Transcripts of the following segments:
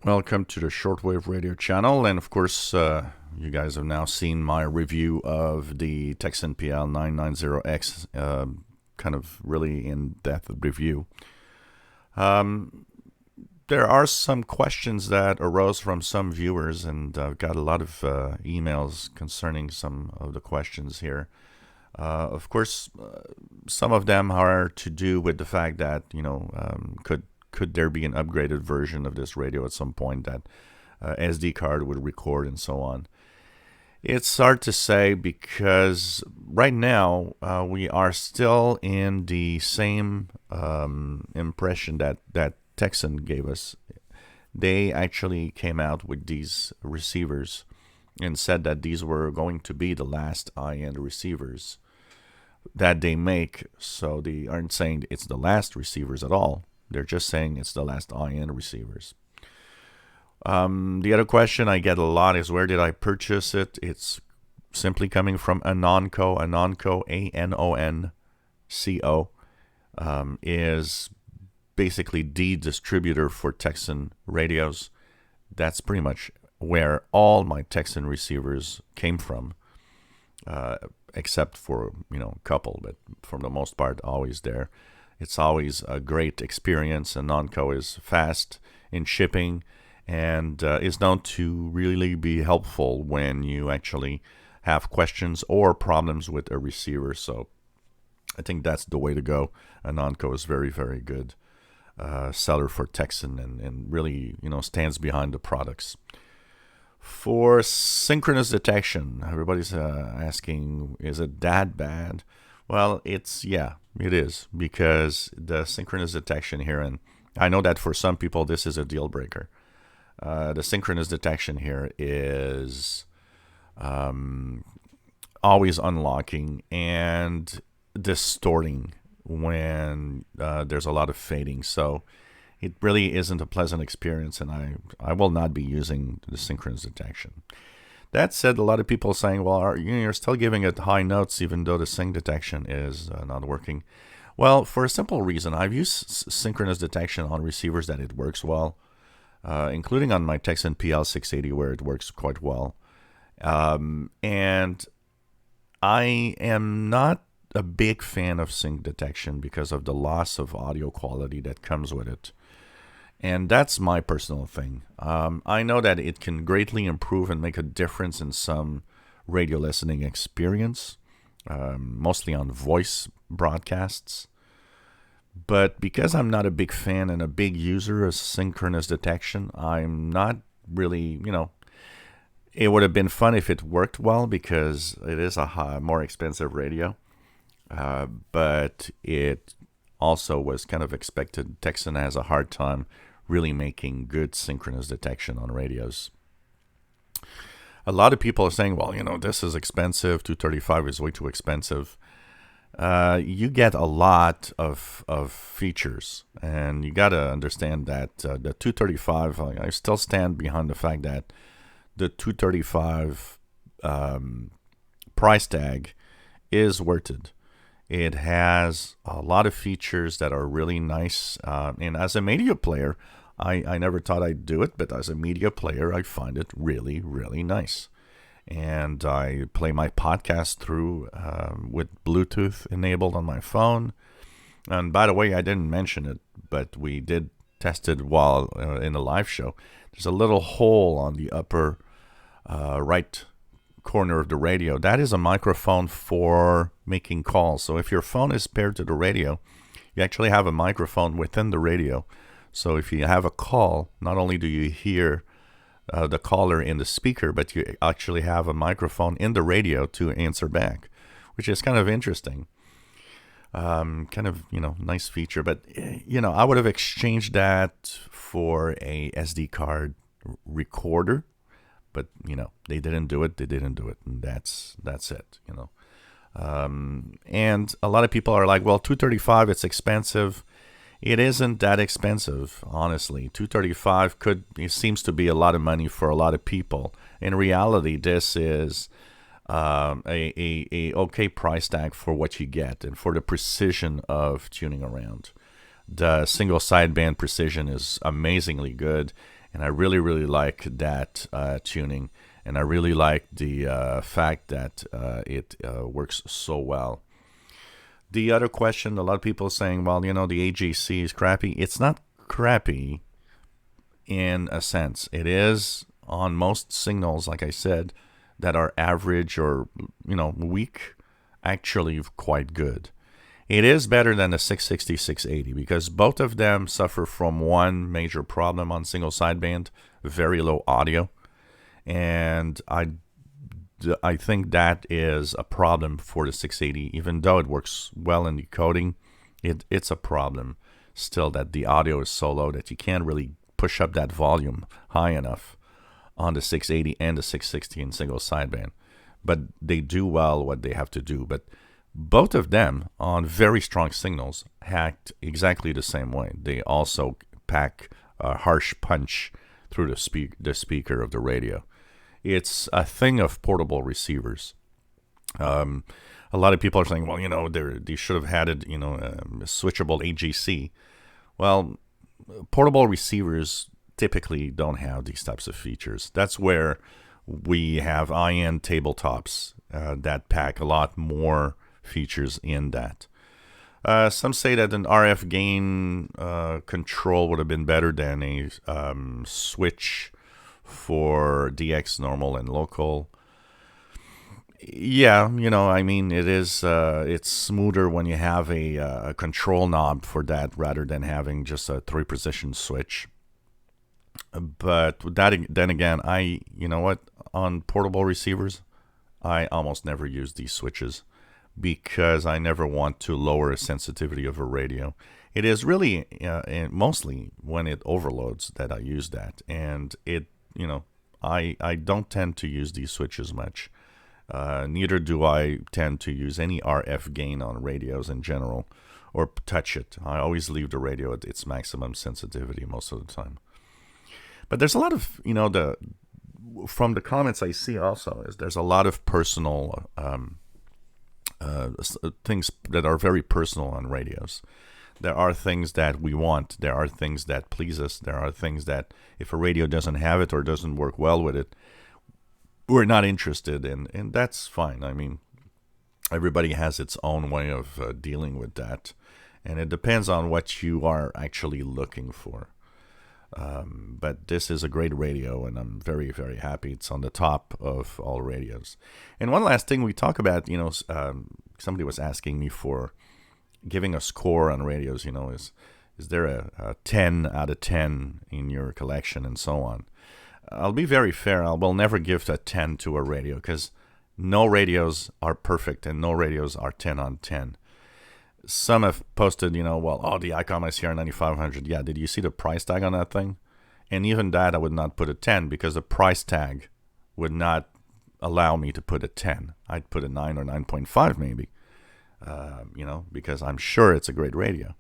Welcome to the Shortwave Radio channel, and of course, you guys have now seen my review of the Tecsun PL-990x, kind of really in-depth review. There are some questions that arose from some viewers, and I've got a lot of emails concerning some of the questions here. Of course, some of them are to do with the fact that, could there be an upgraded version of this radio at some point that SD card would record and so on. It's hard to say because right now we are still in the same impression that Tecsun gave us. They actually came out with these receivers and said that these were going to be the last high-end receivers that they make. So they aren't saying it's the last receivers at all. They're just saying it's the last high-end receivers. The other question I get a lot is, where did I purchase it? It's simply coming from Anonco. Anonco, A-N-O-N-C-O, is basically the distributor for Tecsun radios. That's pretty much where all my Tecsun receivers came from, except for, a couple, but for the most part, always there. It's always a great experience, and Anonco is fast in shipping and is known to really be helpful when you actually have questions or problems with a receiver. So I think that's the way to go. Anonco is very, very good seller for Tecsun and really, stands behind the products. For synchronous detection, everybody's asking, is it that bad? Well, it is, because the synchronous detection here, and I know that for some people this is a deal breaker. The synchronous detection here is always unlocking and distorting when there's a lot of fading. So it really isn't a pleasant experience, and I will not be using the synchronous detection. That said, a lot of people are saying, well, you're still giving it high notes even though the sync detection is not working. Well, for a simple reason. I've used synchronous detection on receivers that it works well, including on my Tecsun PL-680 where it works quite well. And I am not a big fan of sync detection because of the loss of audio quality that comes with it. And that's my personal thing. I know that it can greatly improve and make a difference in some radio listening experience, mostly on voice broadcasts. But because I'm not a big fan and a big user of synchronous detection, I'm not really, it would have been fun if it worked well because it is a more expensive radio. But it also was kind of expected. Tecsun has a hard time really making good synchronous detection on radios. A lot of people are saying, well, this is expensive. 235 is way too expensive. You get a lot of features, and you got to understand that the 235, I still stand behind the fact that the 235 price tag is worth it. It has a lot of features that are really nice. And as a media player, I never thought I'd do it, but as a media player, I find it really, really nice. And I play my podcast through with Bluetooth enabled on my phone. And by the way, I didn't mention it, but we did test it while in the live show. There's a little hole on the upper right corner of the radio. That is a microphone for making calls. So if your phone is paired to the radio, you actually have a microphone within the radio. So if you have a call, not only do you hear the caller in the speaker, but you actually have a microphone in the radio to answer back, which is kind of interesting. Nice feature. But, I would have exchanged that for a SD card recorder. But, they didn't do it. They didn't do it. And that's it, And a lot of people are like, well, 235, it's expensive. It isn't that expensive, honestly. 235 it seems to be a lot of money for a lot of people. In reality, this is a okay price tag for what you get and for the precision of tuning around. The single sideband precision is amazingly good, And I really, really like that tuning. And I really like the fact that it works so well. The other question, a lot of people saying, well, the AJC is crappy. It's not crappy in a sense. It is on most signals, like I said, that are average or, weak, actually quite good. It is better than the 660, 680 because both of them suffer from one major problem on single sideband, very low audio. And I think that is a problem for the 680. Even though it works well in decoding, it's a problem still that the audio is so low that you can't really push up that volume high enough on the 680 and the 660 in single sideband. But they do well what they have to do. But both of them on very strong signals act exactly the same way. They also pack a harsh punch through the speaker of the radio. It's a thing of portable receivers. A lot of people are saying, well, they should have had it, a switchable AGC. Well, portable receivers typically don't have these types of features. That's where we have IN tabletops that pack a lot more features in that. Some say that an RF gain control would have been better than a switch for DX normal and local. Yeah, it is. It's smoother when you have a control knob for that rather than having just a 3-position switch. But then again, on portable receivers, I almost never use these switches because I never want to lower the sensitivity of a radio. It is really mostly when it overloads that I use that, and I don't tend to use these switches much. Neither do I tend to use any RF gain on radios in general or touch it. I always leave the radio at its maximum sensitivity most of the time. But there's a lot of, from the comments I see also, there's a lot of personal things that are very personal on radios. There are things that we want. There are things that please us. There are things that if a radio doesn't have it or doesn't work well with it, we're not interested in, and that's fine. I mean, everybody has its own way of dealing with that, and it depends on what you are actually looking for. But this is a great radio, and I'm very, very happy. It's on the top of all radios. And one last thing we talk about, somebody was asking me for giving a score on radios, is there a 10 out of 10 in your collection and so on. I'll be very fair. I will never give a 10 to a radio because no radios are perfect and no radios are 10 on 10. Some have posted, the ICOM ICR 9500. Yeah, did you see the price tag on that thing? And even that I would not put a 10 because the price tag would not allow me to put a 10. I'd put a 9 or 9.5 maybe, because I'm sure it's a great radio.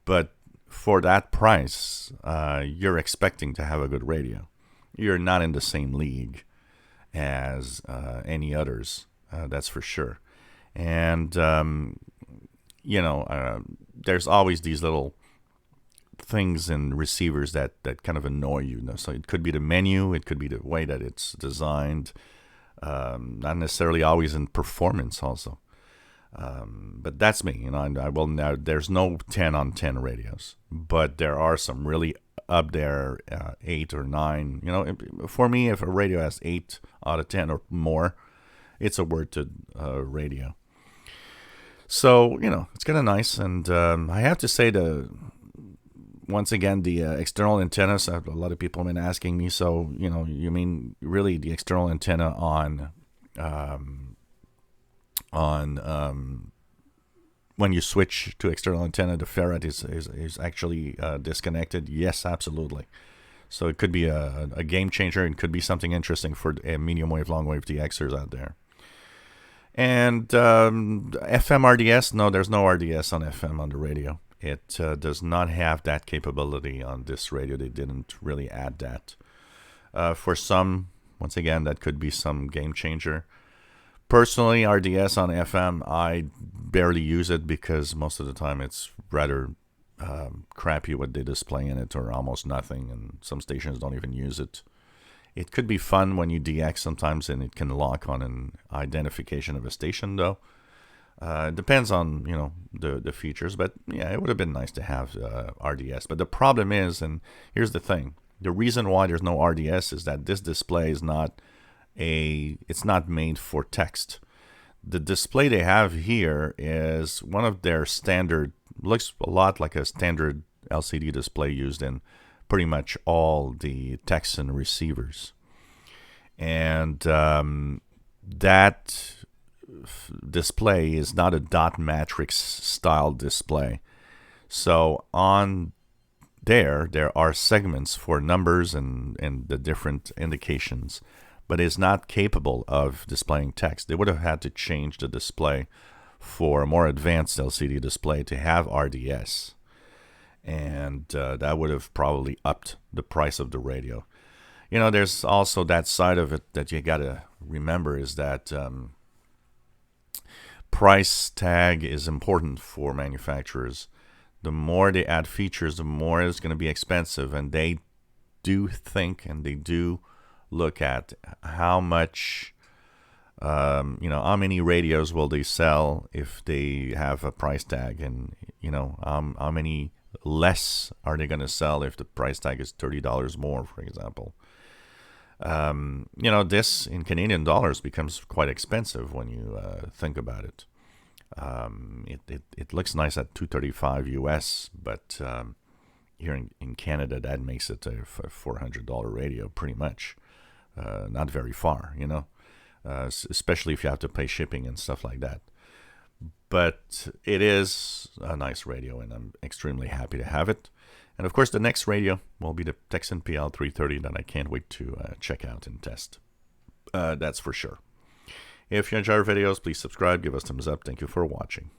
But for that price, you're expecting to have a good radio. You're not in the same league as any others, that's for sure. And, there's always these little things in receivers that kind of annoy you. So it could be the menu, it could be the way that it's designed, not necessarily always in performance also. But that's me. There's no 10 on 10 radios, but there are some really up there, 8 or 9. For me, if a radio has 8 out of 10 or more, it's a worth radio. So, it's kind of nice. And I have to say, once again, the external antennas, a lot of people have been asking me, so, you mean really the external antenna on when you switch to external antenna, the ferrite is actually disconnected? Yes, absolutely. So it could be a game changer. It could be something interesting for medium wave, long wave DXers out there. And FM RDS, no, there's no RDS on FM on the radio. It does not have that capability on this radio. They didn't really add that. For some, once again, that could be some game changer. Personally, RDS on FM, I barely use it because most of the time it's rather crappy with the display in it, or almost nothing, and some stations don't even use it. It could be fun when you DX sometimes, and it can lock on an identification of a station, though. It depends on, you know, the features, but yeah, it would have been nice to have RDS. But the problem is, and here's the thing, the reason why there's no RDS is that this display is it's not made for text. The display they have here is one of their standard, looks a lot like a standard LCD display used in pretty much all the Tecsun receivers. And that display is not a dot matrix style display. So on there are segments for numbers and the different indications, but is not capable of displaying text. They would have had to change the display for a more advanced LCD display to have RDS, and that would have probably upped the price of the radio. You know, there's also that side of it that you got to remember, is that price tag is important for manufacturers. The more they add features, the more it's going to be expensive, and they do think, and they do look at how much, you know, how many radios will they sell if they have a price tag, and, you know, how many less are they going to sell if the price tag is $30 more, for example. You know, this in Canadian dollars becomes quite expensive when you think about it. It looks nice at $235 US, but here in Canada, that makes it a $400 radio, pretty much. Not very far, you know, especially if you have to pay shipping and stuff like that. But it is a nice radio, and I'm extremely happy to have it. And of course, the next radio will be the Tecsun PL-990 that I can't wait to check out and test. That's for sure. If you enjoy our videos, please subscribe, give us thumbs up. Thank you for watching.